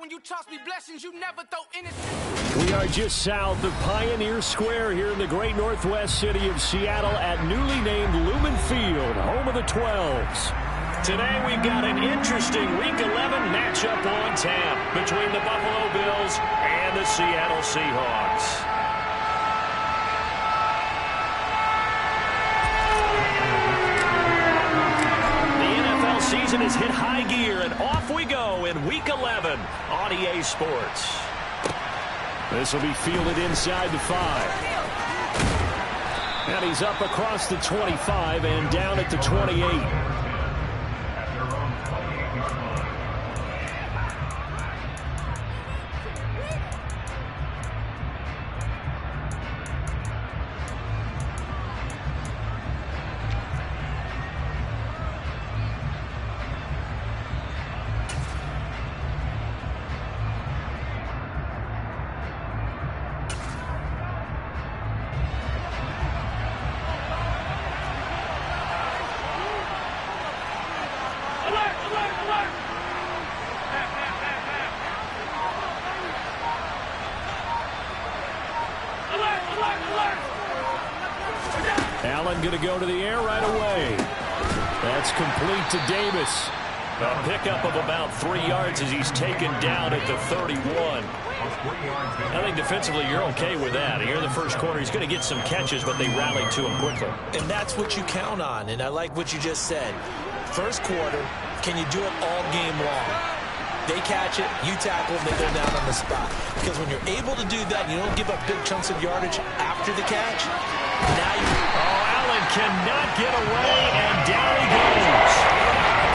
when you toss me blessings, you never throw innocence. We are just south of Pioneer Square here in the great northwest city of Seattle at newly named Lumen Field, home of the 12s. Today we've got an interesting Week 11 matchup on tap between the Buffalo Bills and the Seattle Seahawks. Season has hit high gear, and off we go in Week 11 on EA Sports. This will be fielded inside the 5. And he's up across the 25 and down at the 28. Allen going to go to the air right away. That's complete to Davis. A pickup of about 3 yards as he's taken down at the 31. I think defensively you're okay with that. Here in the first quarter, he's going to get some catches, but they rallied to him quickly. And that's what you count on, and I like what you just said. First quarter, can you do it all game long? They catch it, you tackle, they go down on the spot. Because when you're able to do that, you don't give up big chunks of yardage after the catch. Now you... Oh, Allen cannot get away, and down he goes.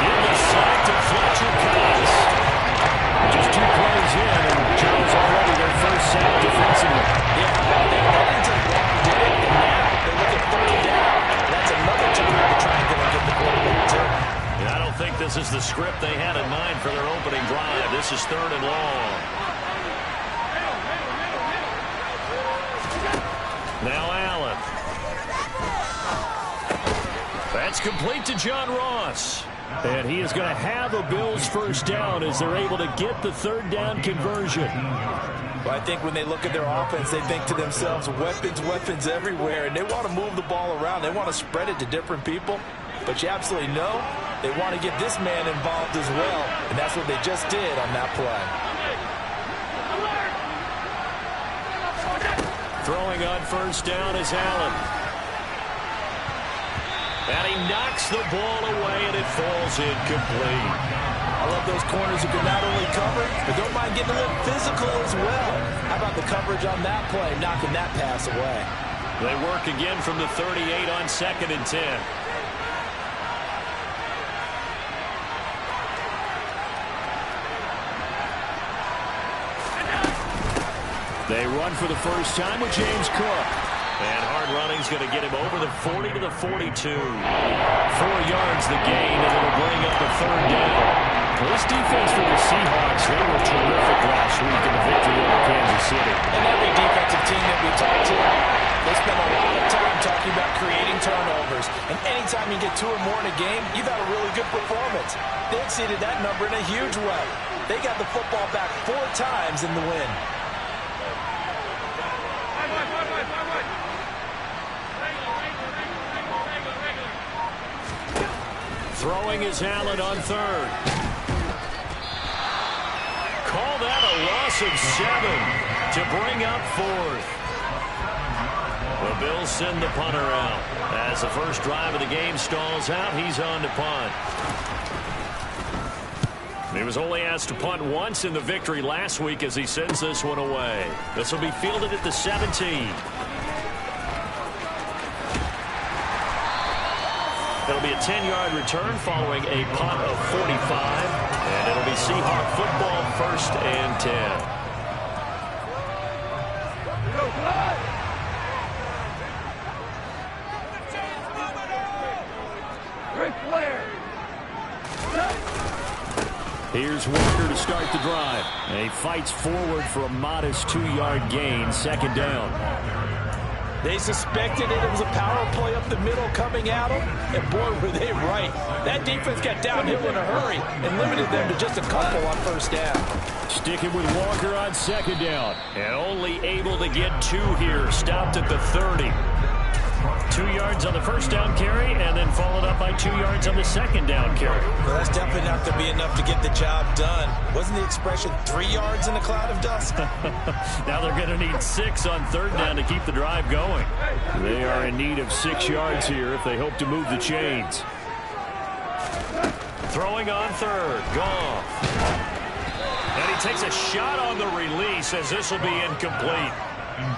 In the sack to Fletcher Cox. Just 2 plays in, and Jones already their first sack defensively. Yeah, they didn't take long to get it, and now they look at 3rd down. That's another time to try and get the quarterback too. I don't think this is the script they had in mind for their opening drive. This is 3rd and long. Now Allen. That's complete to John Ross. And he is going to have a Bills first down as they're able to get the 3rd down conversion. Well, I think when they look at their offense, they think to themselves, weapons everywhere, and they want to move the ball around. They want to spread it to different people. But you absolutely know they want to get this man involved as well, and that's what they just did on that play. Throwing on first down is Allen. And he knocks the ball away, and it falls incomplete. I love those corners who can not only cover, but don't mind getting a little physical as well. How about the coverage on that play, knocking that pass away? They work again from the 38 on 2nd and 10. They run for the first time with James Cook. And hard running's going to get him over the 40 to the 42. 4 yards the gain, and it'll bring up the 3rd down. This defense for the Seahawks, they were terrific last week in the victory over Kansas City. And every defensive team that we talk to, they spend a lot of time talking about creating turnovers. And anytime you get 2 or more in a game, you've had a really good performance. They exceeded that number in a huge way. They got the football back 4 times in the win. Throwing is Allen on 3rd. Call that a loss of 7 to bring up 4th. The Bills send the punter out. As the first drive of the game stalls out, he's on to punt. He was only asked to punt once in the victory last week as he sends this one away. This will be fielded at the 17. It'll be a 10-yard return following a punt of 45. And it'll be Seahawk football 1st and 10. Here's Walker to start the drive. And he fights forward for a modest 2-yard gain, 2nd down. They suspected it was a power play up the middle coming at them, and boy, were they right. That defense got downhill in a hurry and limited them to just a couple on first down. Sticking with Walker on second down, and only able to get 2 here. Stopped at the 30. 2 yards on the first down carry, and then followed up by 2 yards on the second down carry. Well, that's definitely not going to be enough to get the job done. Wasn't the expression 3 yards in a cloud of dust? Now they're going to need 6 on third down to keep the drive going. They are in need of 6 yards here if they hope to move the chains. Throwing on third, Goff. And he takes a shot on the release as this will be incomplete.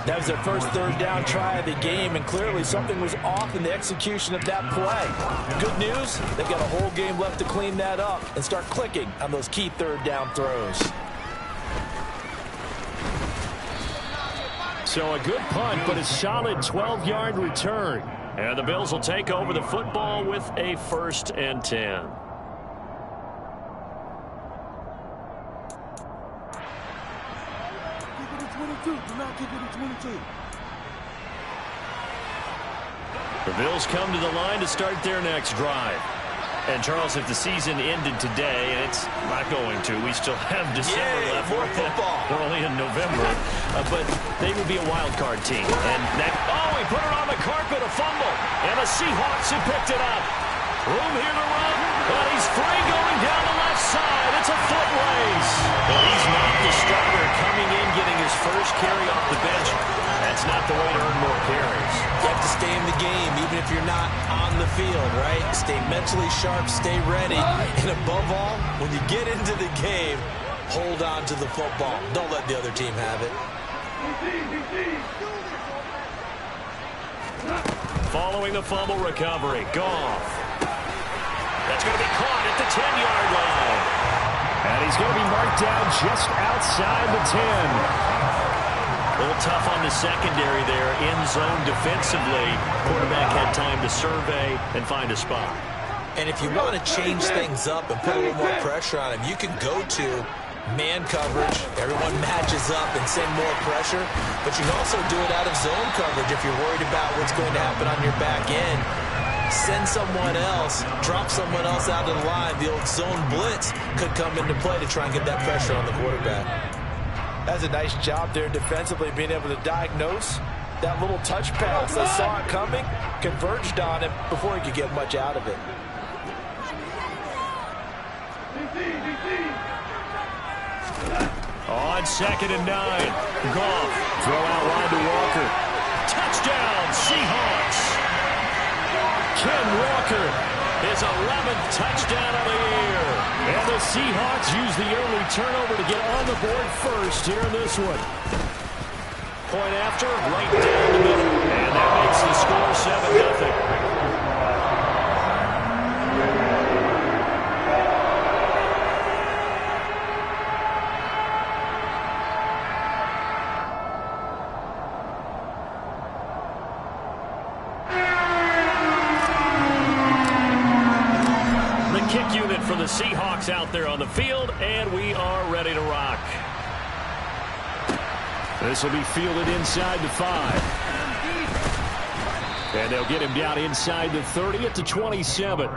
That was their first third down try of the game, and clearly something was off in the execution of that play. Good news, they've got a whole game left to clean that up and start clicking on those key third down throws. So a good punt, but a solid 12-yard return. And the Bills will take over the football with a 1st and 10. The Bills come to the line to start their next drive. And, Charles, if the season ended today, and it's not going to, we still have December left. More football. We're only in November. But they would be a wild card team. And that, he put it on the carpet, a fumble. And the Seahawks have picked it up. Room here to run, but he's free going down the left side. It's a foot race. But he's not the starter coming in, getting his first carry off the bench. That's not the way to earn more carries. You have to stay in the game, even if you're not on the field, right? Stay mentally sharp, stay ready. And above all, when you get into the game, hold on to the football. Don't let the other team have it. Following the fumble recovery, Goff. That's going to be caught at the 10-yard line. And he's going to be marked down just outside the 10. A little tough on the secondary there, in zone defensively. Quarterback had time to survey and find a spot. And if you want to change things up and put a little more pressure on him, you can go to man coverage. Everyone matches up and send more pressure. But you can also do it out of zone coverage if you're worried about what's going to happen on your back end. Send someone else, drop someone else out of the line. The old zone blitz could come into play to try and get that pressure on the quarterback. That's a nice job there defensively, being able to diagnose that little touch pass. They saw it coming, converged on it before he could get much out of it. On 2nd and 9, Goff. Throw out wide to Walker. Touchdown, Seahawks. Ken Walker, his 11th touchdown of the year. And the Seahawks use the early turnover to get on the board first here in this one. Point after, right down the middle. And that makes the score 7-0. For the Seahawks out there on the field, and we are ready to rock. This will be fielded inside the 5. And they'll get him down inside the 30 at the 27.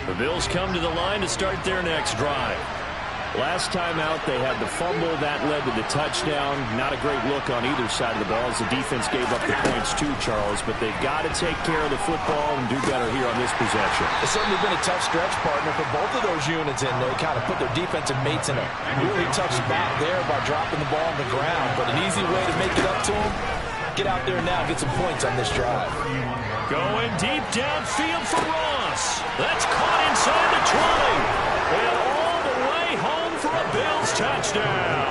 The Bills come to the line to start their next drive. Last time out, they had the fumble. That led to the touchdown. Not a great look on either side of the ball as the defense gave up the points too, Charles. But they've got to take care of the football and do better here on this possession. It's certainly been a tough stretch, partner, for both of those units, and they kind of put their defensive mates in a really tough spot there by dropping the ball on the ground. But an easy way to make it up to them, get out there now and get some points on this drive. Going deep downfield for Ross. That's caught inside the 20. And all the way home for a Bills touchdown.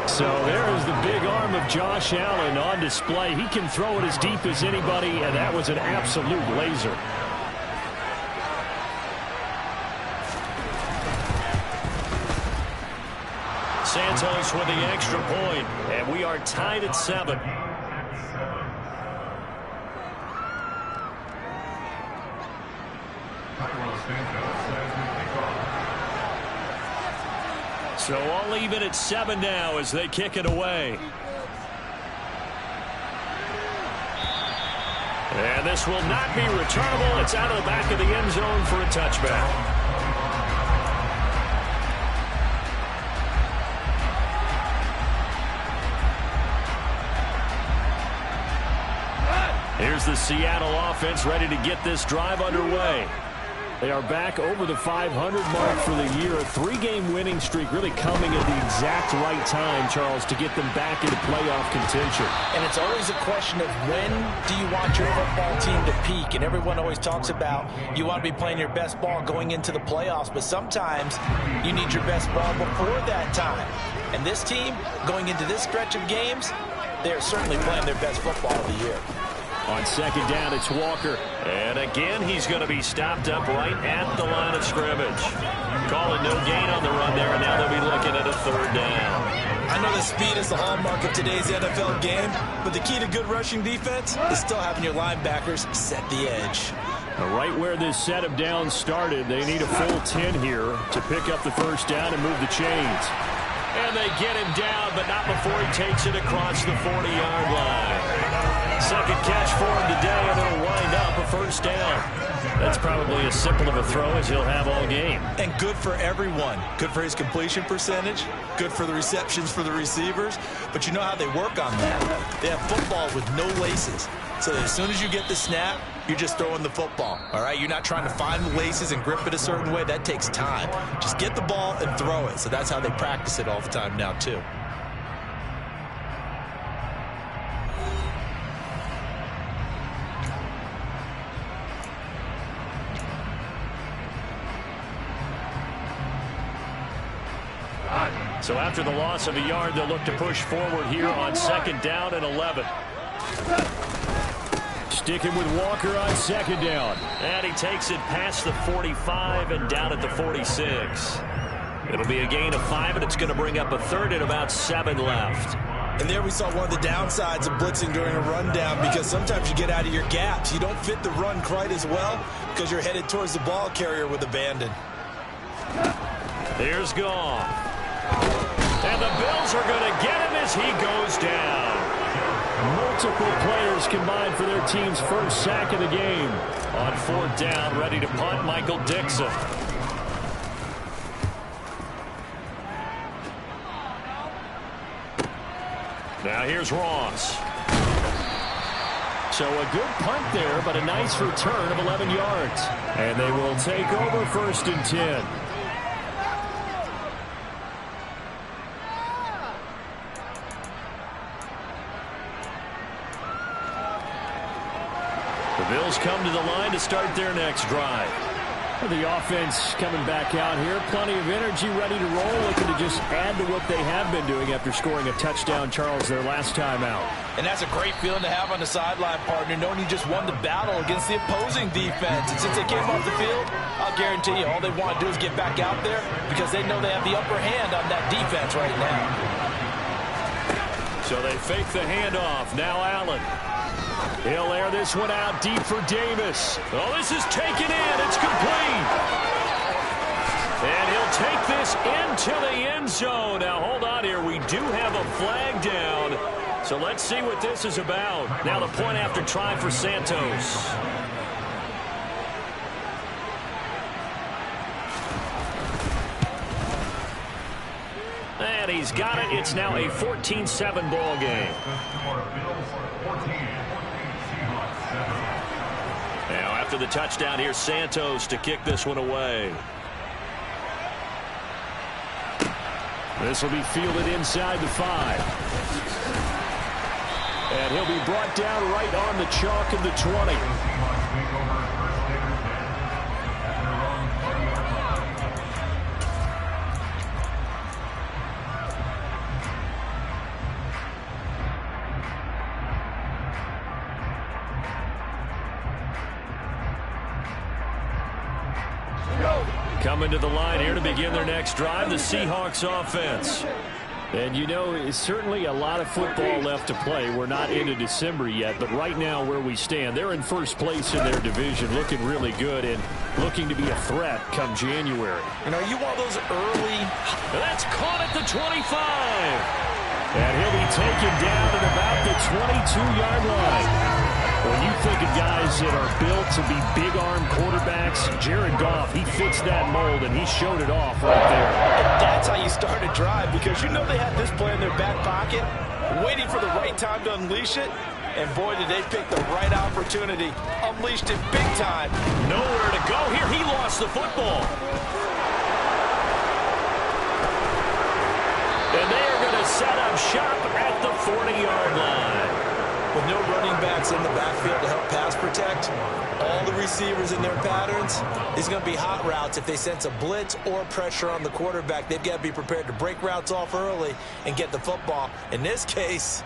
So there is the big arm of Josh Allen on display. He can throw it as deep as anybody, and that was an absolute laser. Santos with the extra point, and we are tied at 7. So all even at 7 now as they kick it away. And this will not be returnable. It's out of the back of the end zone for a touchback. Here's the Seattle offense ready to get this drive underway. They are back over the 500 mark for the year. A 3-game winning streak really coming at the exact right time, Charles, to get them back into playoff contention. And it's always a question of when do you want your football team to peak? And everyone always talks about you want to be playing your best ball going into the playoffs, but sometimes you need your best ball before that time. And this team, going into this stretch of games, they're certainly playing their best football of the year. On second down, it's Walker. And again, he's going to be stopped up right at the line of scrimmage. Calling no gain on the run there, and now they'll be looking at a 3rd down. I know the speed is the hallmark of today's NFL game, but the key to good rushing defense is still having your linebackers set the edge. Right where this set of downs started, they need a full 10 here to pick up the 1st down and move the chains. And they get him down, but not before he takes it across the 40-yard line. Second catch for him today, and it'll wind up a 1st down. That's probably as simple of a throw as he'll have all game. And good for everyone. Good for his completion percentage. Good for the receptions for the receivers. But you know how they work on that. They have football with no laces. So that as soon as you get the snap, you're just throwing the football. All right? You're not trying to find the laces and grip it a certain way. That takes time. Just get the ball and throw it. So that's how they practice it all the time now, too. So after the loss of a yard, they'll look to push forward here on 2nd down and 11. Sticking with Walker on 2nd down. And he takes it past the 45 and down at the 46. It'll be a gain of 5, and it's going to bring up a 3rd and about 7 left. And there we saw one of the downsides of blitzing during a rundown, because sometimes you get out of your gaps. You don't fit the run quite as well because you're headed towards the ball carrier with abandon. Here's Goff. And the Bills are going to get him as he goes down. Multiple players combined for their team's 1st sack of the game. On 4th down, ready to punt, Michael Dixon. Now here's Ross. So a good punt there, but a nice return of 11 yards. And they will take over 1st and 10. The Bills come to the line to start their next drive. The offense coming back out here. Plenty of energy, ready to roll, looking to just add to what they have been doing after scoring a touchdown, Charles, their last time out. And that's a great feeling to have on the sideline, partner, knowing you just won the battle against the opposing defense. And since they came off the field, I'll guarantee you all they want to do is get back out there, because they know they have the upper hand on that defense right now. So they fake the handoff. Now Allen. He'll air this one out deep for Davis. Oh, this is taken in. It's complete. And he'll take this into the end zone. Now, hold on here. We do have a flag down. So let's see what this is about. Now the point after try for Santos. And he's got it. It's now a 14-7 ball game. Now after the touchdown, here's Santos to kick this one away. This will be fielded inside the 5. And he'll be brought down right on the chalk of the 20. Coming to the line here to begin their next drive, the Seahawks offense. And you know, it's certainly a lot of football left to play. We're not into December yet, but right now where we stand, they're in first place in their division, looking really good and looking to be a threat come January. And are you one of those early? That's caught at the 25. And he'll be taken down at about the 22-yard line. When you think of guys that are built to be big-arm quarterbacks, Jared Goff, he fits that mold, and he showed it off right there. And that's how you start a drive, because you know they had this play in their back pocket, waiting for the right time to unleash it. And boy, did they pick the right opportunity. Unleashed it big time. Nowhere to go here. He lost the football. And they are going to set up shop at the 40-yard line. With no running backs in the backfield to help pass protect, all the receivers in their patterns, these are going to be hot routes. If they sense a blitz or pressure on the quarterback, they've got to be prepared to break routes off early and get the football. In this case,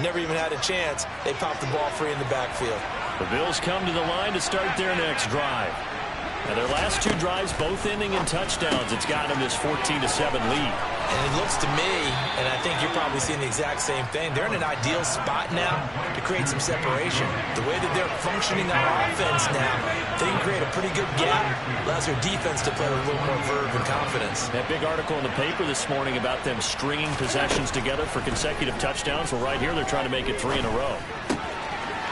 never even had a chance. They popped the ball free in the backfield. The Bills come to the line to start their next drive. Now their last two drives both ending in touchdowns. It's got them this 14-7 lead. And it looks to me, and I think you're probably seeing the exact same thing, they're in an ideal spot now to create some separation. The way that they're functioning on offense now, they can create a pretty good gap, allows their defense to play with a little more verve and confidence. That big article in the paper this morning about them stringing possessions together for consecutive touchdowns. Well, right here they're trying to make it 3 in a row.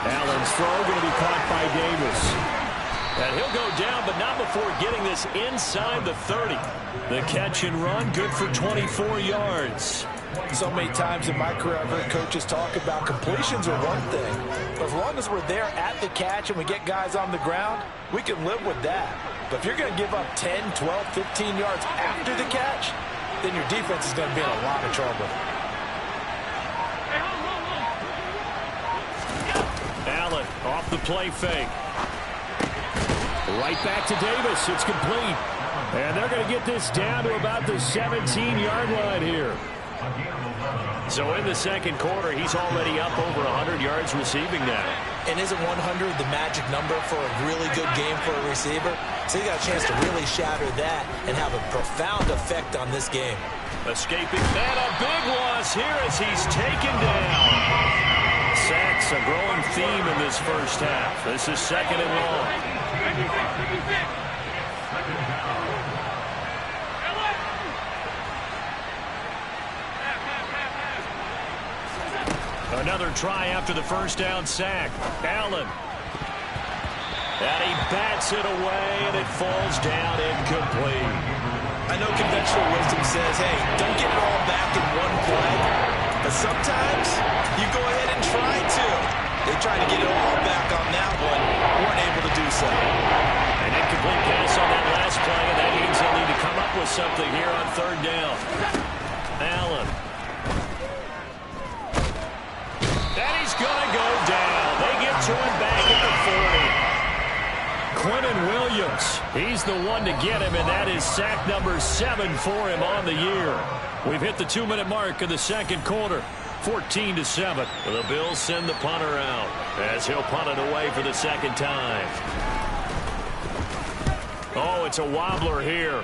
Allen's throw going to be caught by Davis. And he'll go down, but not before getting this inside the 30. The catch and run, good for 24 yards. So many times in my career, I've heard coaches talk about completions are one thing. But as long as we're there at the catch and we get guys on the ground, we can live with that. But if you're going to give up 10, 12, 15 yards after the catch, then your defense is going to be in a lot of trouble. Allen off the play fake. Right back to Davis. It's complete. And they're going to get this down to about the 17-yard line here. So in the second quarter, he's already up over 100 yards receiving now. And isn't 100 the magic number for a really good game for a receiver? So you got a chance to really shatter that and have a profound effect on this game. Escaping, and a big loss here as he's taken down. Sacks, a growing theme in this first half. This is second and long. Another try after the first down sack. Allen. And he bats it away, and it falls down incomplete. I know conventional wisdom says, hey, don't get it all back in one play. But sometimes you go ahead and try to. They tried to get it all back on that one. Weren't able to do so. An incomplete pass on that last play, and that means they'll need to come up with something here on third down. Allen. And he's going to go down. They get to him back at the 40. Quentin Williams, he's the one to get him, and that is sack number 7 for him on the year. We've hit the 2-minute mark in the second quarter. 14-7. The Bills send the punter out as he'll punt it away for the second time. Oh, it's a wobbler here.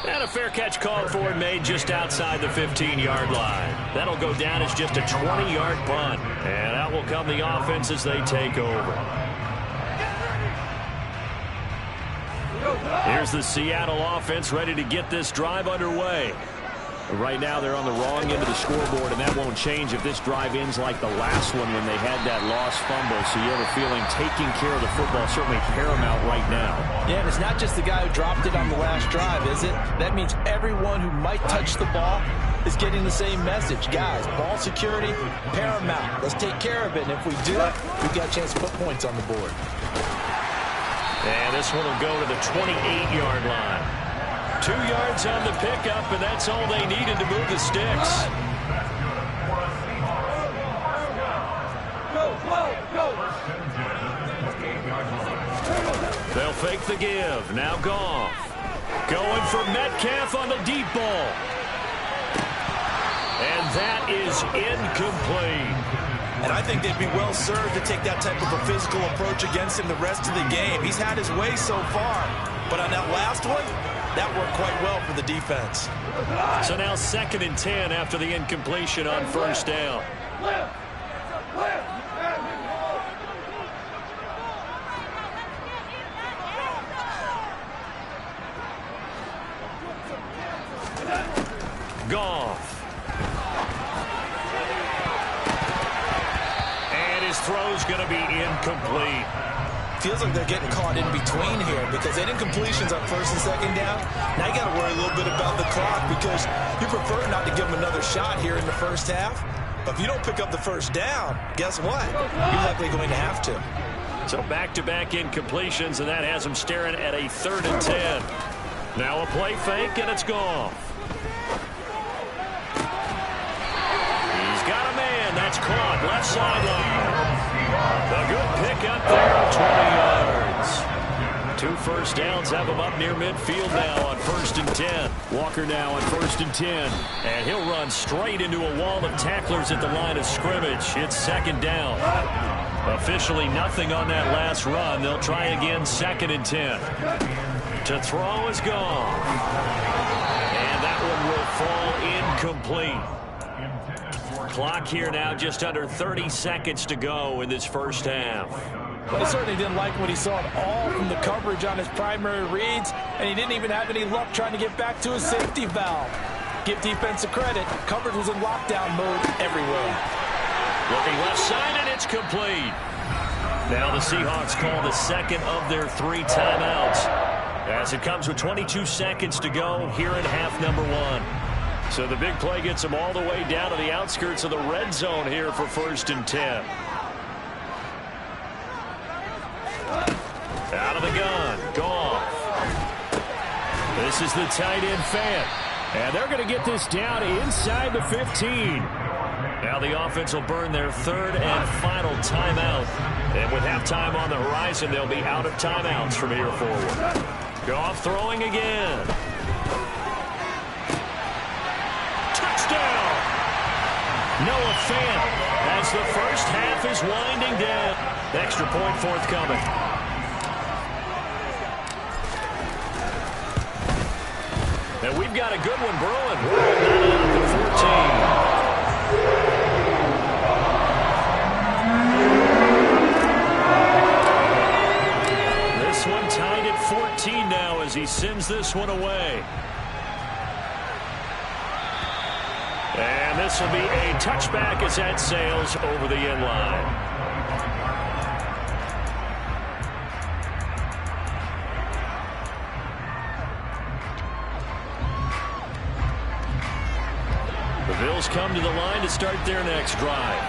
And a fair catch called for and made just outside the 15-yard line. That'll go down as just a 20-yard punt. And out will come the offense as they take over. Here's the Seattle offense ready to get this drive underway. Right now they're on the wrong end of the scoreboard, and that won't change if this drive ends like the last one when they had that lost fumble. So you have a feeling taking care of the football is certainly paramount right now. Yeah, and it's not just the guy who dropped it on the last drive, is it? That means everyone who might touch the ball is getting the same message. Guys, ball security, paramount. Let's take care of it, and if we do, we've got a chance to put points on the board. And this one will go to the 28-yard line. 2 yards on the pickup, and that's all they needed to move the sticks. They'll fake the give. Now Goff. Going for Metcalf on the deep ball. And that is incomplete. And I think they'd be well served to take that type of a physical approach against him the rest of the game. He's had his way so far. But on that last one, that worked quite well for the defense. So now 2nd and 10 after the incompletion on first down. Goff. And his throw's going to be incomplete. Feels like they're getting caught in between here because they didn't completions on 1st and 2nd down. Now you got to worry a little bit about the clock because you prefer not to give them another shot here in the first half. But if you don't pick up the first down, guess what? You're likely going to have to. So back-to-back incompletions, and that has them staring at a 3rd and 10. Now a play fake, and it's gone. He's got a man. That's caught. Left sideline. A good pickup there, 20 yards. 2 first downs have him up near midfield now on 1st and 10. Walker now on 1st and 10. And he'll run straight into a wall of tacklers at the line of scrimmage. It's 2nd down. Officially nothing on that last run. They'll try again 2nd and 10. To throw is gone. And that one will fall incomplete. Clock here now, just under 30 seconds to go in this first half. But he certainly didn't like what he saw at all from the coverage on his primary reads, and he didn't even have any luck trying to get back to his safety valve. Give defense a credit. Coverage was in lockdown mode everywhere. Looking left side, and it's complete. Now the Seahawks call the 2nd of their 3 timeouts as it comes with 22 seconds to go here in half number 1. So the big play gets them all the way down to the outskirts of the red zone here for 1st and 10. Out of the gun. Goff. This is the tight end fan. And they're going to get this down inside the 15. Now the offense will burn their 3rd and final timeout. And with halftime on the horizon, they'll be out of timeouts from here forward. Goff throwing again. Touchdown! Noah Fant as the first half is winding down. Extra point forthcoming. And we've got a good one brewing. We're at the 14. This one tied at 14 now as he sends this one away. And this will be a touchback as that sails over the end line. The Bills come to the line to start their next drive.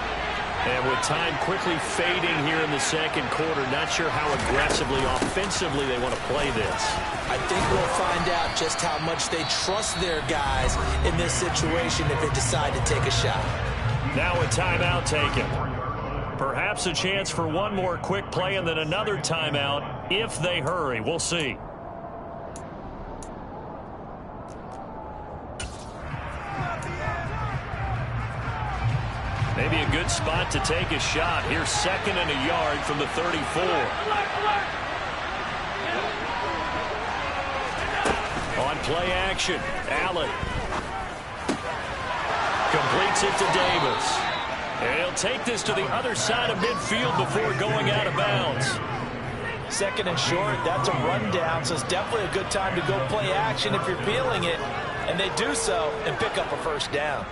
And with time quickly fading here in the 2nd quarter, not sure how aggressively, offensively they want to play this. I think we'll find out just how much they trust their guys in this situation if they decide to take a shot. Now a timeout taken. Perhaps a chance for one more quick play and then another timeout if they hurry. We'll see. Maybe a good spot to take a shot. Here's 2nd and a yard from the 34. On play action, Allen. Completes it to Davis. And he'll take this to the other side of midfield before going out of bounds. 2nd and short, that's a rundown, so it's definitely a good time to go play action if you're feeling it. And they do so and pick up a first down.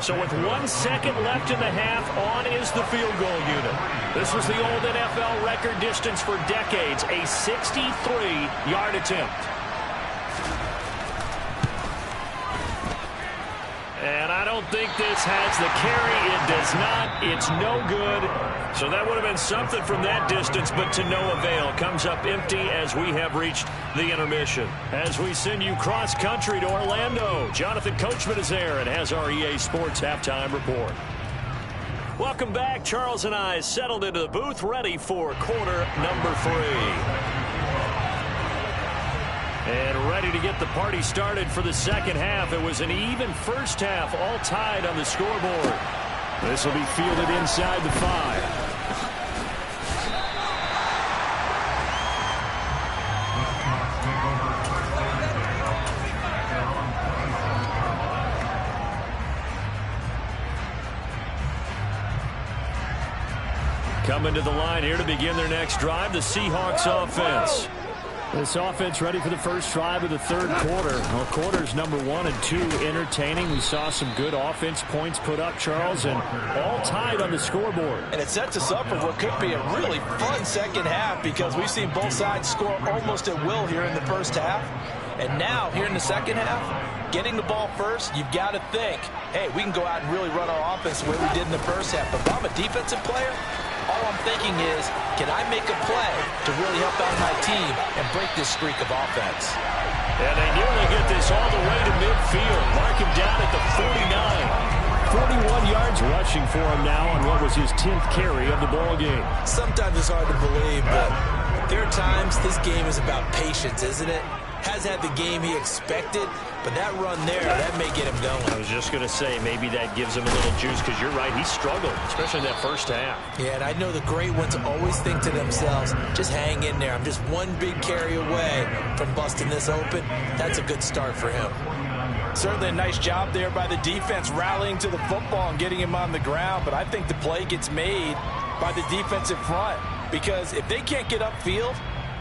So with 1 second left in the half, on is the field goal unit. This was the old NFL record distance for decades, a 63-yard attempt. And I don't think this has the carry. It does not. It's no good. So that would have been something from that distance, but to no avail. Comes up empty as we have reached the intermission. As we send you cross-country to Orlando, Jonathan Coachman is there and has our EA Sports Halftime Report. Welcome back. Charles and I settled into the booth, ready for quarter number 3. And ready to get the party started for the 2nd half. It was an even first half, all tied on the scoreboard. This will be fielded inside the 5. Coming to the line here to begin their next drive, the Seahawks offense. This offense ready for the first drive of the third quarter. Well, quarters number 1 and 2 entertaining. We saw some good offense points put up, Charles, and all tied on the scoreboard. And it sets us up for what could be a really fun second half because we've seen both sides score almost at will here in the first half. And now, here in the second half, getting the ball first, you've got to think, hey, we can go out and really run our offense the way we did in the first half. But if I'm a defensive player, all I'm thinking is, can I make a play to really help out my team and break this streak of offense? And they nearly get this all the way to midfield. Mark him down at the 49. 41 yards rushing for him now on what was his 10th carry of the ball game. Sometimes it's hard to believe, but there are times this game is about patience, isn't it? Hasn't had the game he expected, but that run there, that may get him going. I was just going to say, maybe that gives him a little juice, because you're right, he struggled, especially in that first half. Yeah, and I know the great ones always think to themselves, just hang in there. I'm just one big carry away from busting this open. That's a good start for him. Certainly a nice job there by the defense, rallying to the football and getting him on the ground, but I think the play gets made by the defensive front, because if they can't get upfield,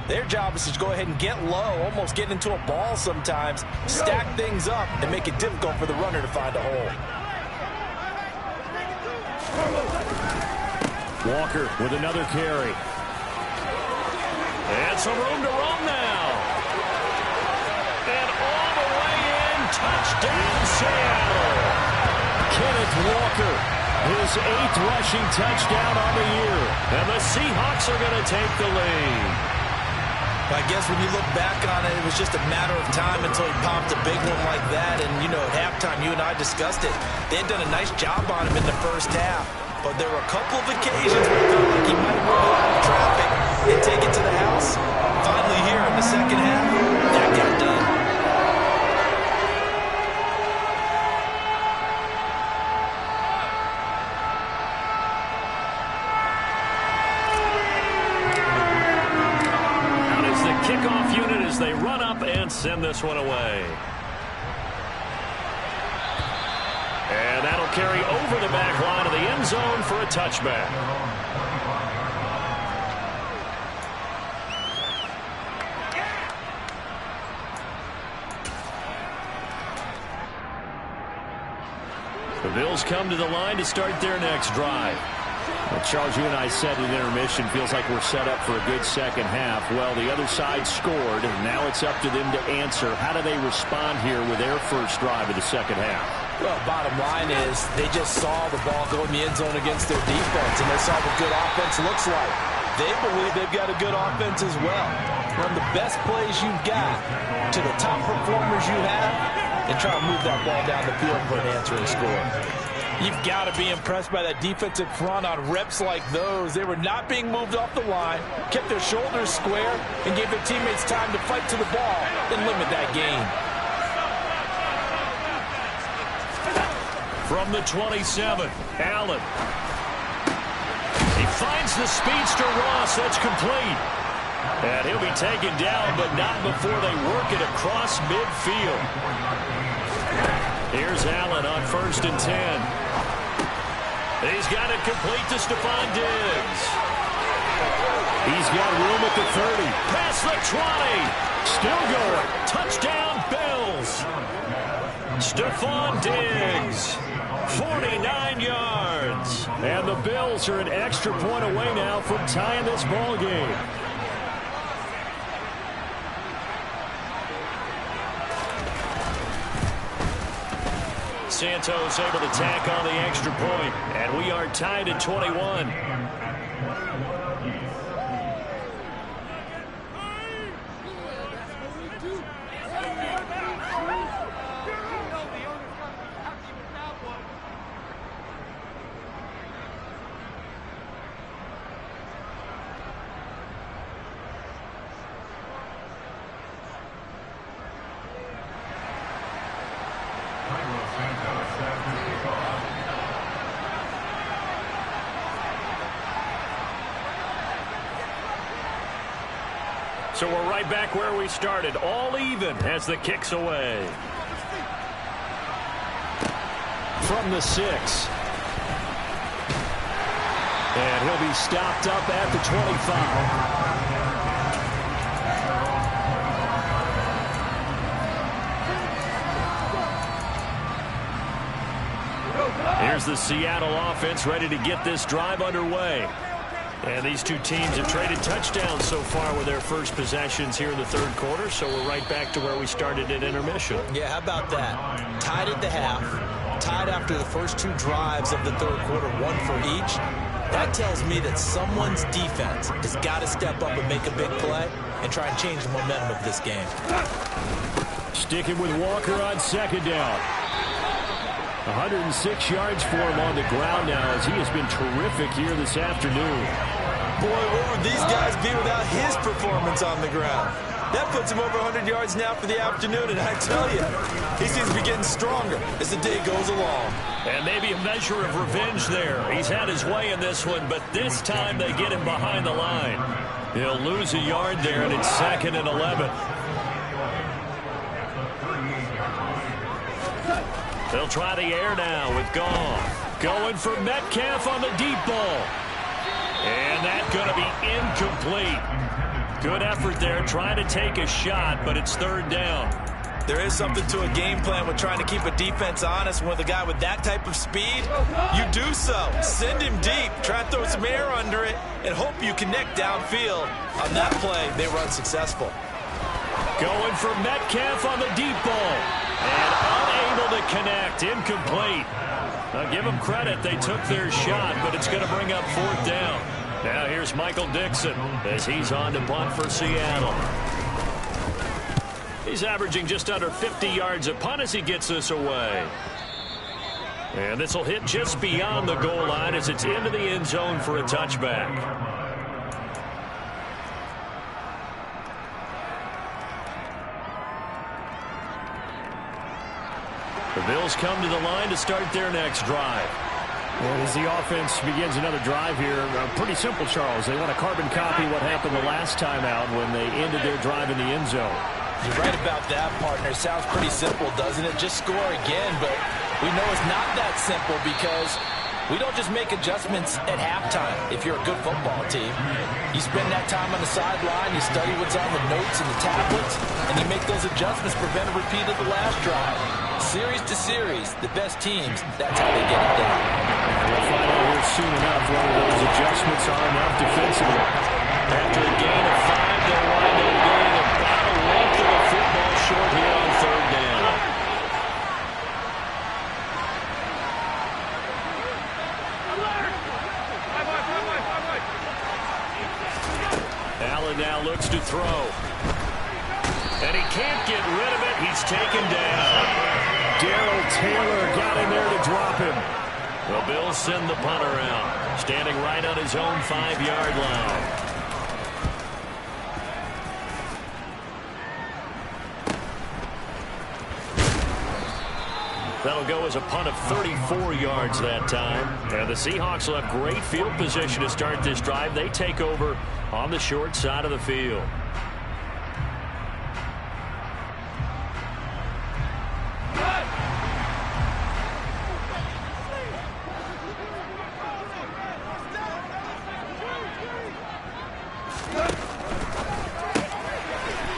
their job is to go ahead and get low, almost get into a ball sometimes, stack things up, and make it difficult for the runner to find a hole. Walker with another carry. And some room to run now. And all the way in, touchdown Seattle. Kenneth Walker, his 8th rushing touchdown on the year. And the Seahawks are going to take the lead. I guess when you look back on it, it was just a matter of time until he popped a big one like that. And, you know, at halftime, you and I discussed it. They had done a nice job on him in the first half. But there were a couple of occasions where it felt like he might roll out of traffic and take it to the house. Finally here in the second half, that got done. Kickoff unit as they run up and send this one away. And that'll carry over the back line of the end zone for a touchback. The Bills come to the line to start their next drive. Well, Charles, you and I said in intermission, feels like we're set up for a good second half. Well, the other side scored, and now it's up to them to answer. How do they respond here with their first drive of the second half? Well, bottom line is they just saw the ball go in the end zone against their defense, and they saw what good offense looks like. They believe they've got a good offense as well. Run the best plays you've got to the top performers you have, and try to move that ball down the field for an answering score. You've got to be impressed by that defensive front on reps like those. They were not being moved off the line, kept their shoulders square, and gave their teammates time to fight to the ball and limit that gain. From the 27, Allen. He finds the speedster Ross. That's complete. And he'll be taken down, but not before they work it across midfield. Here's Allen on 1st and 10. He's got it complete to Stephon Diggs. He's got room at the 30. Past the 20. Still going. Touchdown, Bills. Stephon Diggs. 49 yards. And the Bills are an extra point away now from tying this ball game. Santos able to tack on the extra point, and we are tied at 21. So we're right back where we started, all even as the kick's away. From the 6. And he'll be stopped up at the 25. Here's the Seattle offense ready to get this drive underway. And these two teams have traded touchdowns so far with their first possessions here in the third quarter, so we're right back to where we started at intermission. Yeah, how about that? Tied at the half, tied after the first two drives of the third quarter, one for each. That tells me that someone's defense has got to step up and make a big play and try and change the momentum of this game. Sticking with Walker on second down. 106 yards for him on the ground now as he has been terrific here this afternoon. Boy, what would these guys be without his performance on the ground? That puts him over 100 yards now for the afternoon, and I tell you, he seems to be getting stronger as the day goes along. And maybe a measure of revenge there. He's had his way in this one, but this time they get him behind the line. He'll lose a yard there, and it's 2nd and 11. They'll try the air now with Goff. Going for Metcalf on the deep ball. And that's going to be incomplete. Good effort there, trying to take a shot, but it's third down. There is something to a game plan with trying to keep a defense honest. With a guy with that type of speed, you do so. Send him deep, try and throw some air under it, and hope you connect downfield. On that play, they were unsuccessful. Going for Metcalf on the deep ball. And unable to connect, incomplete. Now give them credit, they took their shot, but it's going to bring up fourth down. Now here's Michael Dixon as he's on to punt for Seattle. He's averaging just under 50 yards a punt as he gets this away. And this will hit just beyond the goal line as it's into the end zone for a touchback. The Bills come to the line to start their next drive. And as the offense begins another drive here, pretty simple, Charles. They want to carbon copy what happened the last time out when they ended their drive in the end zone. You're right about that, partner. Sounds pretty simple, doesn't it? Just score again, but we know it's not that simple because we don't just make adjustments at halftime if you're a good football team. You spend that time on the sideline, you study what's on the notes and the tablets, and you make those adjustments, prevent a repeat of the last drive. Series to series, the best teams, that's how they get it done. We'll find out here soon enough whether those adjustments are enough defensively. After a gain of 5, they'll wind up being about a length of a football short here on third down. Allen now looks to throw. And he can't get rid of it. He's taken down. Darrell Taylor got in there to drop him. The Bills send the punter out, standing right on his own 5-yard line. That'll go as a punt of 34 yards that time. And the Seahawks will have great field position to start this drive. They take over on the short side of the field.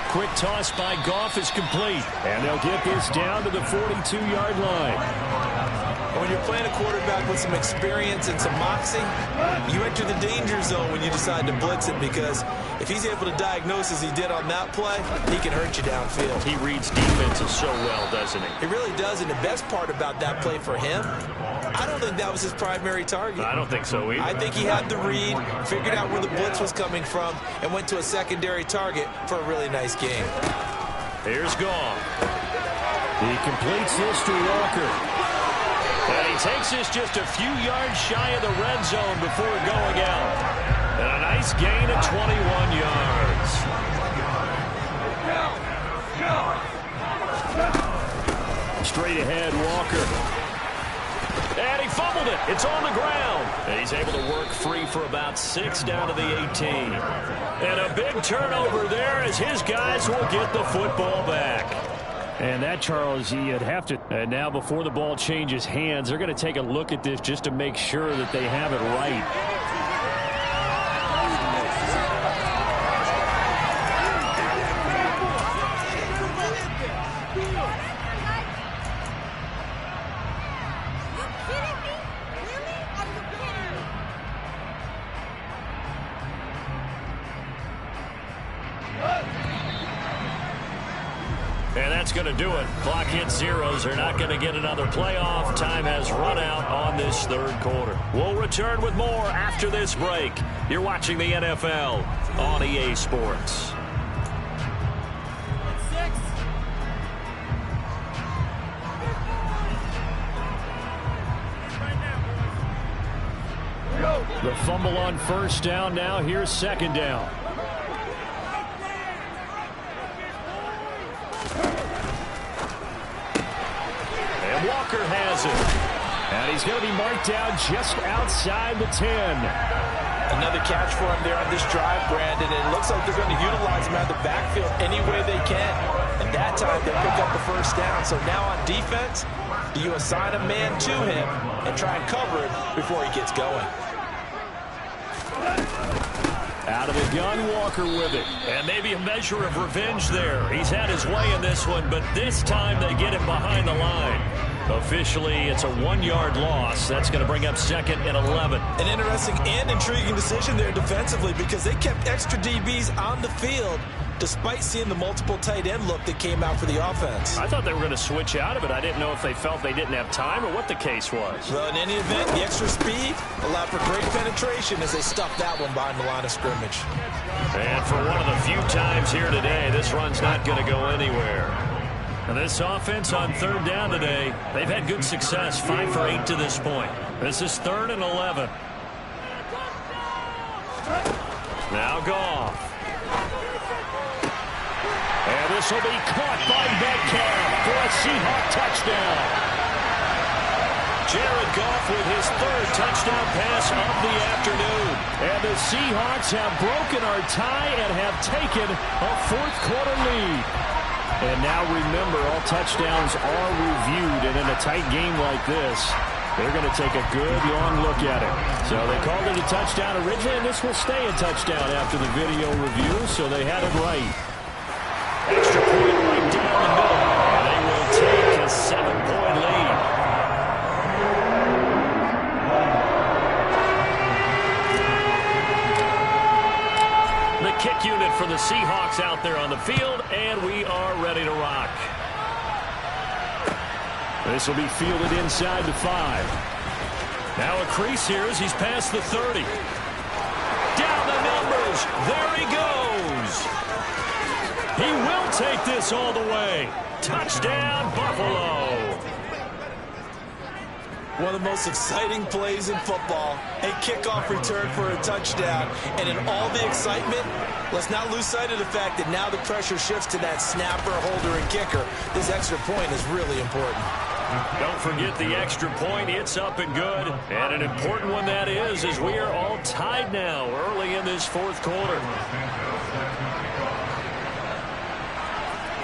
Quick toss by Goff is complete. And they'll get this down to the 42-yard line. When you're playing a quarterback with some experience and some moxie, you enter the danger zone when you decide to blitz him, because if he's able to diagnose as he did on that play, he can hurt you downfield. He reads defenses so well, doesn't he? He really does, and the best part about that play for him, I don't think that was his primary target. I don't think so either. I think he had the read, figured out where the blitz was coming from, and went to a secondary target for a really nice game. Here's Goff. He completes this to Walker. And he takes this just a few yards shy of the red zone before going out. And a nice gain of 21 yards. Straight ahead, Walker. And he fumbled it. It's on the ground. And he's able to work free for about 6 down to the 18. And a big turnover there as his guys will get the football back. And that, Charles, you'd have to. And now before the ball changes hands, they're going to take a look at this just to make sure that they have it right. And that's going to do it. Clock hits zeros. They're not going to get another playoff. Time has run out on this third quarter. We'll return with more after this break. You're watching the NFL on EA Sports. The fumble on first down. Now here's second down. And Walker has it. And he's going to be marked down just outside the 10. Another catch for him there on this drive, Brandon. And it looks like they're going to utilize him out of the backfield any way they can. And that time they pick up the first down. So now on defense, you assign a man to him and try and cover it before he gets going. Out of the gun, Walker with it. And maybe a measure of revenge there. He's had his way in this one, but this time they get him behind the line. Officially, it's a 1-yard loss. That's going to bring up second and 11. An interesting and intriguing decision there defensively because they kept extra DBs on the field despite seeing the multiple tight end look that came out for the offense. I thought they were going to switch out of it. I didn't know if they felt they didn't have time or what the case was. Well, in any event, the extra speed allowed for great penetration as they stuffed that one behind the line of scrimmage. And for one of the few times here today, this run's not going to go anywhere. And this offense on third down today, they've had good success, 5 for 8 to this point. This is 3rd and 11. Now Goff. And this will be caught by Metcalf for a Seahawks touchdown. Jared Goff with his 3rd touchdown pass of the afternoon. And the Seahawks have broken our tie and have taken a 4th quarter lead. And now remember, all touchdowns are reviewed, and in a tight game like this, they're going to take a good long look at it. So they called it a touchdown originally, and this will stay a touchdown after the video review, so they had it right. Extra point right down the middle, and they will take a 7-point lead. The kick unit for the Seahawks out there on the field, and we are ready to rock. This will be fielded inside the 5. Now a crease here as he's past the 30. Down the numbers. There he goes. He will take this all the way. Touchdown, Buffalo. One of the most exciting plays in football, a kickoff return for a touchdown. And in all the excitement, let's not lose sight of the fact that now the pressure shifts to that snapper, holder, and kicker. This extra point is really important. Don't forget the extra point. It's up and good. And an important one that is, as we are all tied now early in this 4th quarter.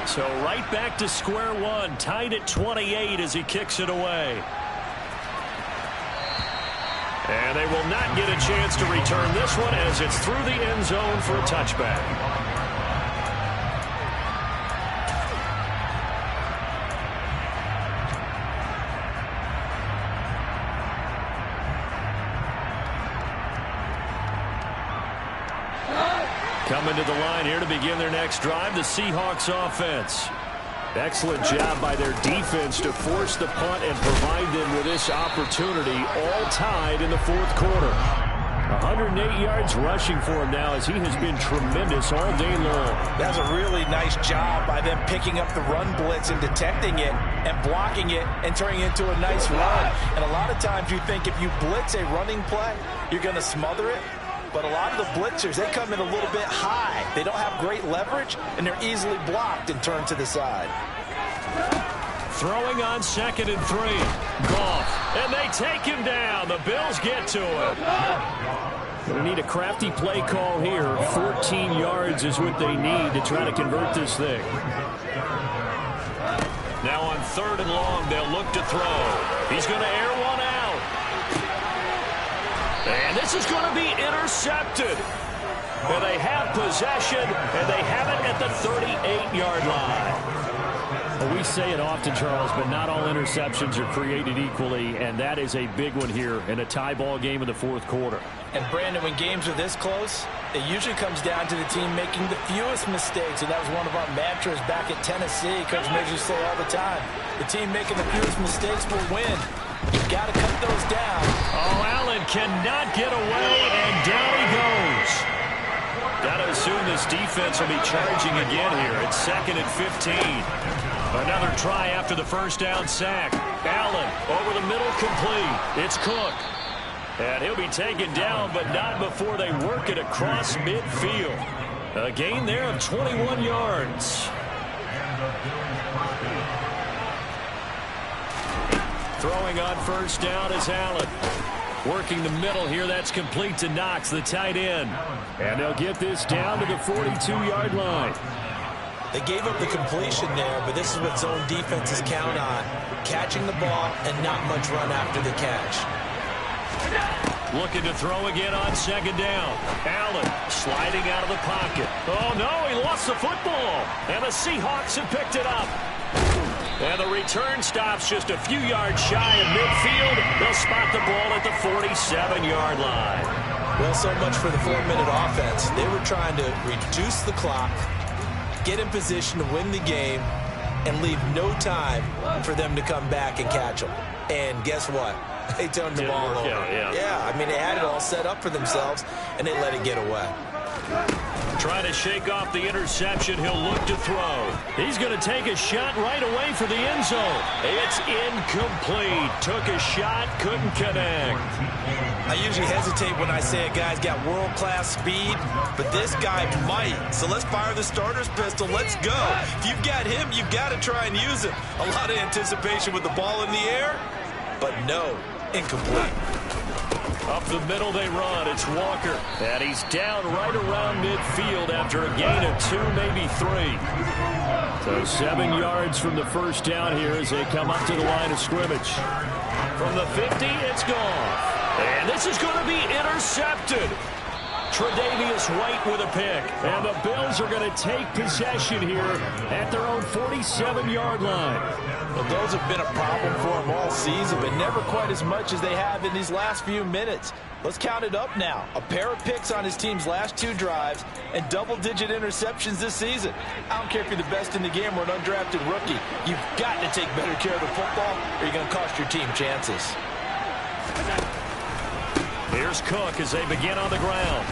So right back to square one, tied at 28 as he kicks it away. And they will not get a chance to return this one as it's through the end zone for a touchback. Coming to the line here to begin their next drive, the Seahawks offense. Excellent job by their defense to force the punt and provide them with this opportunity, all tied in the 4th quarter. 108 yards rushing for him now as he has been tremendous all day long. That's a really nice job by them picking up the run blitz and detecting it and blocking it and turning it into a nice run. And a lot of times you think if you blitz a running play, you're going to smother it. But a lot of the blitzers, they come in a little bit high. They don't have great leverage, and they're easily blocked and turned to the side. Throwing on 2nd and 3. Goff. And they take him down. The Bills get to him. They need a crafty play call here. 14 yards is what they need to try to convert this thing. Now on 3rd and long, they'll look to throw. He's going to air one out. And this is going to be intercepted. And they have possession, and they have it at the 38-yard line. Well, we say it often, Charles, but not all interceptions are created equally, and that is a big one here in a tie ball game in the 4th quarter. And, Brandon, when games are this close, It usually comes down to the team making the fewest mistakes, and that was one of our mantras back at Tennessee. Coach Miggs used to say all the time, the team making the fewest mistakes will win. You've got to cut those down. Oh, Allen cannot get away, and down he goes. Got to assume this defense will be charging again here. It's 2nd and 15. Another try after the first down sack. Allen over the middle, complete. It's Cook. And he'll be taken down, but not before they work it across midfield. A gain there of 21 yards. Throwing on first down is Allen. Working the middle here, that's complete to Knox, the tight end. And they'll get this down to the 42-yard line. They gave up the completion there, but this is what zone defenses count on. Catching the ball and not much run after the catch. Looking to throw again on second down. Allen sliding out of the pocket. Oh, no, he lost the football. And the Seahawks have picked it up. And the return stops just a few yards shy of midfield. They'll spot the ball at the 47-yard line. Well, so much for the 4-minute offense. They were trying to reduce the clock, get in position to win the game, and leave no time for them to come back and catch them. And guess what? They turned the ball over. Yeah, I mean, they had it all set up for themselves, and they let it get away. Trying to shake off the interception. He'll look to throw. He's going to take a shot right away for the end zone. It's incomplete. Took a shot, couldn't connect. I usually hesitate when I say a guy's got world-class speed, but this guy might. So let's fire the starter's pistol. Let's go. If you've got him, you've got to try and use it. A lot of anticipation with the ball in the air, but no, incomplete. Up the middle they run. It's Walker. And he's down right around midfield after a gain of 2, maybe 3. So 7 yards from the first down here as they come up to the line of scrimmage. From the 50, it's gone. And this is going to be intercepted. Tre'Davious White with a pick. And the Bills are going to take possession here at their own 47-yard line. Well, those have been a problem for them all season, but never quite as much as they have in these last few minutes. Let's count it up now. A pair of picks on his team's last 2 drives and double-digit interceptions this season. I don't care if you're the best in the game or an undrafted rookie. You've got to take better care of the football or you're going to cost your team chances. Here's Cook as they begin on the ground.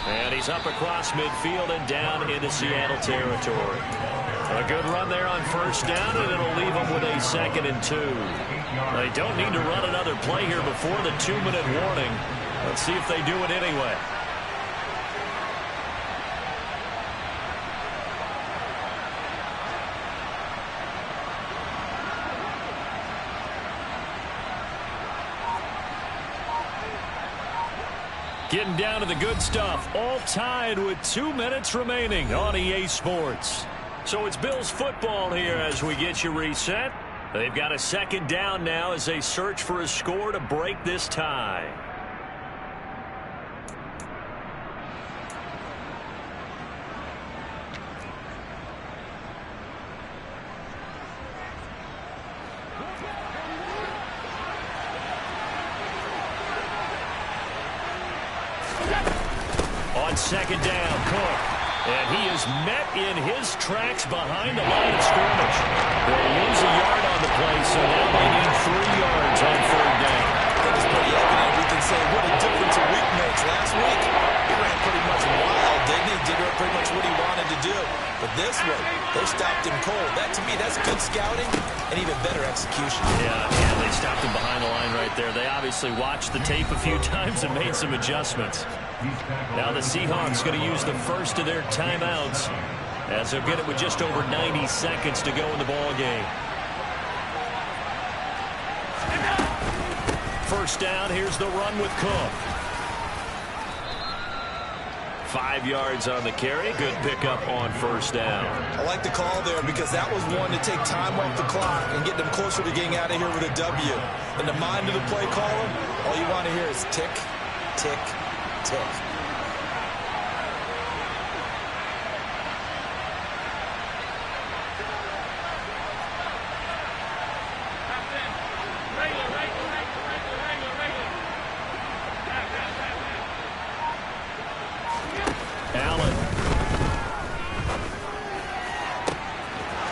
And he's up across midfield and down into Seattle territory. A good run there on first down, and it'll leave them with a 2nd and 2. They don't need to run another play here before the 2-minute warning. Let's see if they do it anyway. Getting down to the good stuff. All tied with 2 minutes remaining on EA Sports. So it's Bills football here as we get you reset. They've got a 2nd down now as they search for a score to break this tie. On 2nd down, Cook. And he is met in his tracks behind the line of scrimmage. They lose a yard on the play, so now they need 3 yards on 3rd down. I think it's pretty evident. We can say what a difference a week makes. Last week, he ran pretty much wild, didn't he? Did pretty much what he wanted to do. But this one, they stopped him cold. That, to me, that's good scouting and even better execution. Yeah, they stopped him behind the line right there. They obviously watched the tape a few times and made some adjustments. Now the Seahawks going to use the first of their timeouts as they'll get it with just over 90 seconds to go in the ball game. First down, here's the run with Cook. 5 yards on the carry. Good pickup on first down. I like the call there because that was one to take time off the clock and get them closer to getting out of here with a W. In the mind of the play caller, all you want to hear is tick, tick, tick.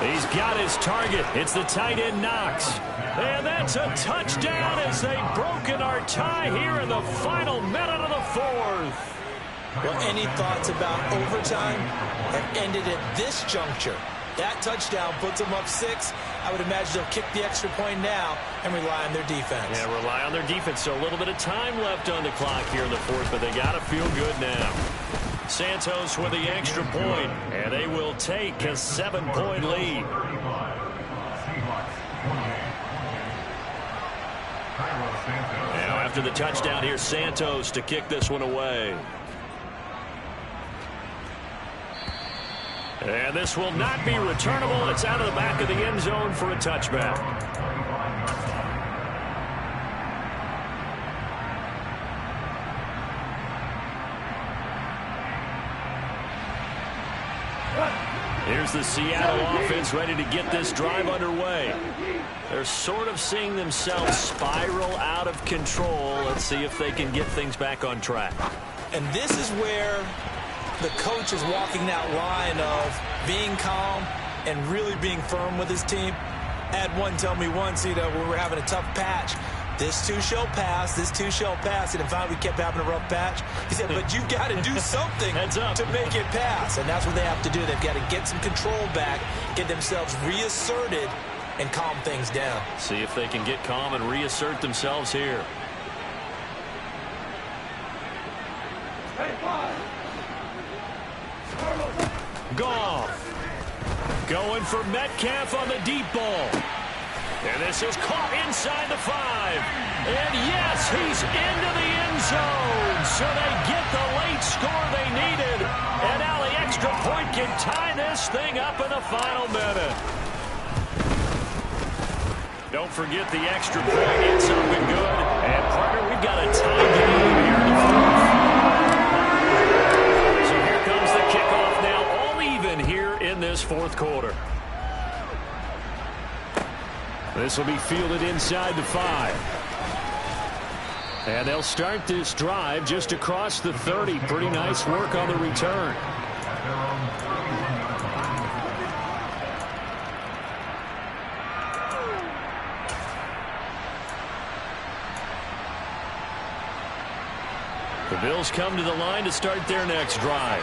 He's got his target. It's the tight end Knox. And that's a touchdown as they've broken our tie here in the final minute of the fourth. Well, any thoughts about overtime have ended at this juncture. That touchdown puts them up 6. I would imagine they'll kick the extra point now and rely on their defense. Yeah, rely on their defense. So a little bit of time left on the clock here in the fourth, but they got to feel good now. Santos with the extra point, and they will take a 7-point lead. Now after the touchdown, here's Santos to kick this one away. And this will not be returnable. It's out of the back of the end zone for a touchback. Here's the Seattle offense ready to get this drive underway. They're sort of seeing themselves spiral out of control. Let's see if they can get things back on track. And this is where the coach is walking that line of being calm and really being firm with his team. I had one tell me once, when we were having a tough patch, this too shall pass, this too shall pass. And finally we kept having a rough patch. He said, but you've got to do something to make it pass. And that's what they have to do. They've got to get some control back, get themselves reasserted, and calm things down. See if they can get calm and reassert themselves here. Goff going for Metcalf on the deep ball. And this is caught inside the 5. And yes, he's into the end zone. So they get the late score they needed. And now the extra point can tie this thing up in the final minute. Don't forget the extra point. It's up and good. And partner, we've got a tie game here in the fourth. So here comes the kickoff now, all even here in this fourth quarter. This will be fielded inside the 5. And they'll start this drive just across the 30. Pretty nice work on the return. The Bills come to the line to start their next drive.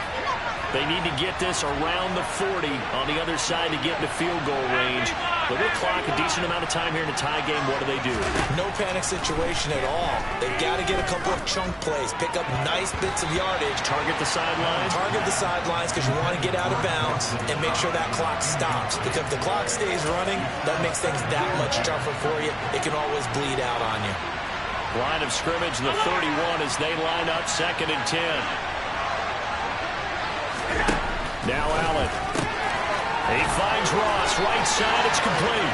They need to get this around the 40 on the other side to get into field goal range. But with clock, a decent amount of time here in a tie game, what do? No panic situation at all. They've got to get a couple of chunk plays, pick up nice bits of yardage. Target the sidelines. Target the sidelines because you want to get out of bounds and make sure that clock stops. Because if the clock stays running, that makes things that much tougher for you. It can always bleed out on you. Line of scrimmage, the 31 as they line up 2nd and 10. Now Allen. He finds Ross, right side, it's complete.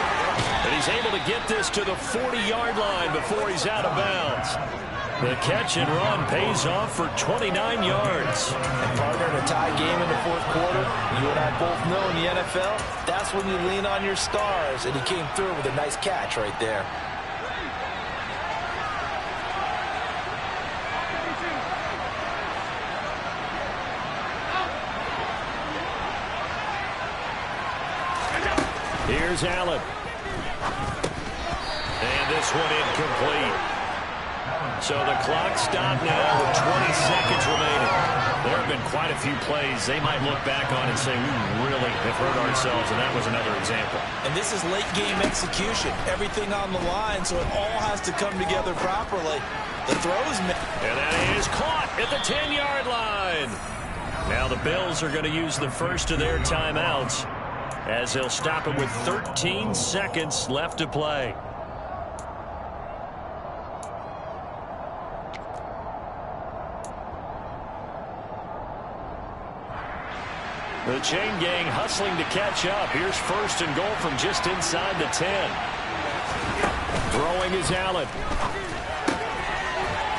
And he's able to get this to the 40-yard line before he's out of bounds. The catch and run pays off for 29 yards. And partner, in a tie game in the fourth quarter, you and I both know in the NFL, that's when you lean on your stars. And he came through with a nice catch right there. Here's Allen. And this one incomplete. So the clock stopped now with 20 seconds remaining. There have been quite a few plays they might look back on and say, we really have hurt ourselves, and that was another example. And this is late game execution. Everything on the line, so it all has to come together properly. The throws. And that is caught at the 10-yard line. Now the Bills are going to use the first of their timeouts, as they'll stop it with 13 seconds left to play. The chain gang hustling to catch up. Here's 1st and goal from just inside the 10. Throwing is Allen.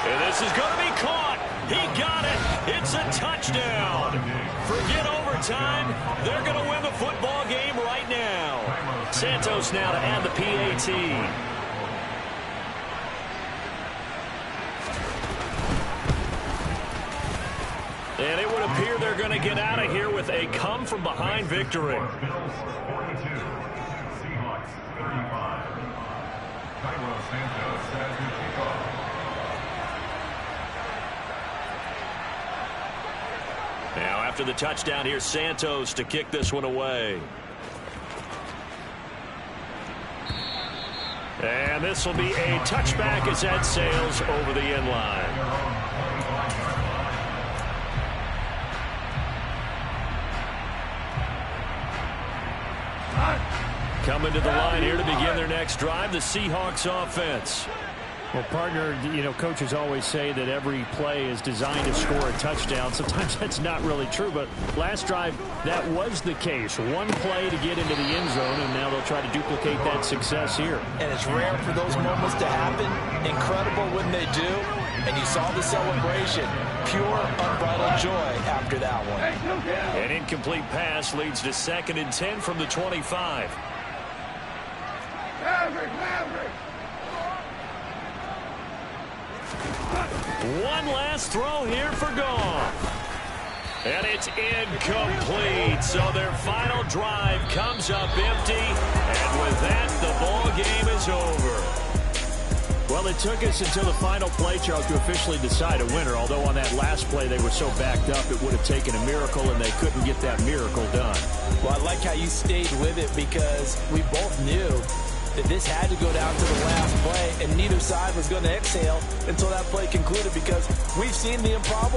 And this is going to be caught. He got it. It's a touchdown. Forget overtime. They're going to win the football game right now. Santos now to add the PAT. And it would appear they're going to get out of here with a come-from-behind victory. Bills 42, Seahawks 35. Santos has the kickoff. Now after the touchdown, here's Santos to kick this one away. And this will be a touchback as that sails over the end line. Coming to the line here to begin their next drive, the Seahawks offense. Well, partner, you know, coaches always say that every play is designed to score a touchdown. Sometimes that's not really true, but last drive, that was the case. One play to get into the end zone, and now they'll try to duplicate that success here. And it's rare for those moments to happen. Incredible when they do. And you saw the celebration. Pure, unbridled joy after that one. An incomplete pass leads to 2nd and 10 from the 25. One last throw here for Goff. And it's incomplete. So their final drive comes up empty. And with that, the ball game is over. Well, it took us until the final play, Charles, to officially decide a winner. Although on that last play they were so backed up, it would have taken a miracle, and they couldn't get that miracle done. Well, I like how you stayed with it because we both knew that this had to go down to the last play, and neither side was going to exhale until that play concluded because we've seen the improbable.